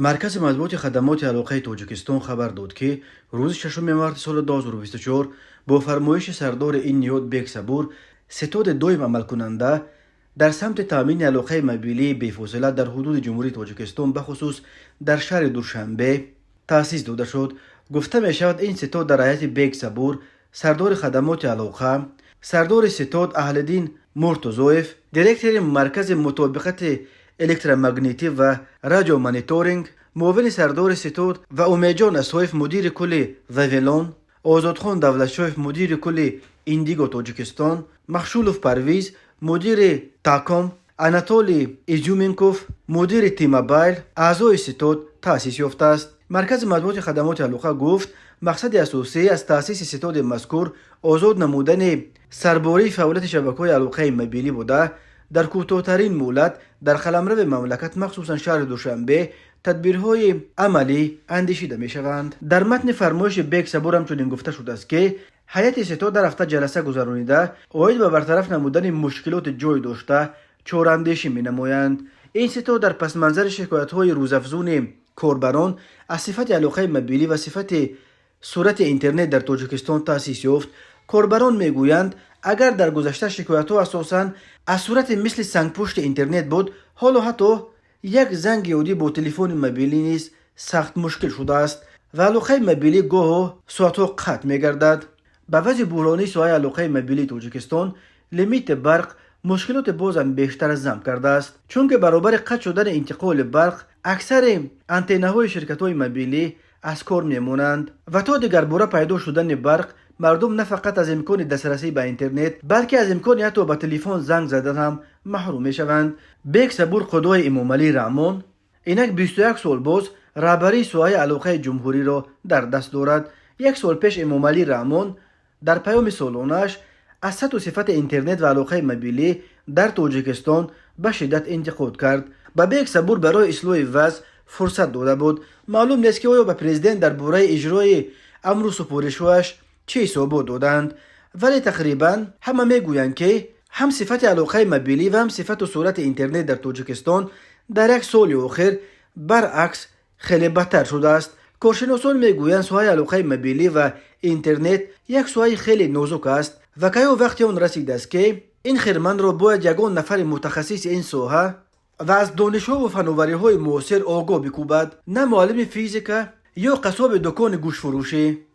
مرکز مطبوعات خدمات علاقه تاجیکستان خبر داد که روز 6 مارس سال 2024 با فرمایش سردار این نهاد بیگ صبور ستاد دویم عمل کننده در سمت تامین علاقه موبیلی بی‌فاصله در حدود جمهوری تاجیکستان بخصوص در شهر دوشنبه تأسیس داده شد. گفته می شود این ستاد در رعایت بیگ صبور، سردار خدمات علاقه، سردار ستاد اهلدین مرتضویف، دیرکتور مرکز مطابقت الکترومغناطیسی و رادیو مانیتورینگ، معاون سردار ستاد و امیدجان اسویف مدیر کل ویولون، آزادخان دولتشایف مدیر کل ایندیگو تاجیکستان، مخشولوف پرویز مدیر تاکام، اناتولی ایزومینکوف مدیر تیمابایل اعضای ستاد تأسیس یافته است. مرکز مطبوعات خدمات علاقه گفت مقصد اساسی از تأسیس ستاد مذکور آزاد نمودن سرباری فعالیت شبکه‌های علاقه موبیلی بوده در کوتاه‌ترین مهلت در قلمرو مملکت مخصوصا شهر دوشنبه تدبیرهای عملی اندیشیده می شوند. در متن فرمایش بیگ صبور همچنین گفته شده است که هیئت ستاد در هفته جلسه گذرانیده اوید به برطرف نمودن مشکلات جای داشته چوراندیشی می نمایند. این ستاد در پس منظر شکایت‌های روزافزون کاربران از صفت علاقه موبیلی و صفت سرعت اینترنت در تاجیکستان تأسیس یافت. کاربران میگویند اگر در گذشته شکایت‌ها اساساً از صورت مثل سنگ پشت اینترنت بود، حالا حتی یک زنگ یادی با تلفن موبیلی نیز سخت مشکل شده است و علاقه موبیلی گاه ساعت‌ها قطع می‌گردد. به وجه بحرانی سایه علاقه موبیلی تاجیکستان، لیمیت برق مشکلات بازم بیشتر از زم کرده است، چون که برابر قطع شدن انتقال برق اکثر آنتن‌های شرکت‌های موبیلی از کار میمونند و تا دیگر باره پیدا شدن برق مردم نه فقط از امکان دسترسی به اینترنت بلکه از امکان حتی به تلفن زنگ زدن هم محروم میشوند. بیگ صبور قدوی امام علی رحمان اینک 21 سال باز رهبری سایه علاقه جمهوری را در دست دارد. یک سال پیش امام علی رحمان در پیام سالانش از سطح و صفت اینترنت و علاقه موبیلی در تاجیکستان به شدت انتقاد کرد. به بیگ صبور برای اصلاح وضع فرصت داده بود. معلوم نیست که آیا به پرزیدنت درباره اجرای امر و سپارش‌هایش چه حسابات دادند، ولی تقریبا همه میگویند که هم صفت علاقه موبیلی و هم صفت و سرعت اینترنت در تاجیکستان در یک سال اخیر برعکس خیلی بدتر شده است. کارشناسان میگویند سایه علاقه موبیلی و اینترنت یک سایه خیلی نازک است و که وقتی آن رسیده است که این خیرمند را باید یگان نفر متخصص این ساحه و از دانش‌ها و فناوری‌های معاصر آگاه بکوبد، نه معلم فیزیک یا قصاب دکان گوش فروشی.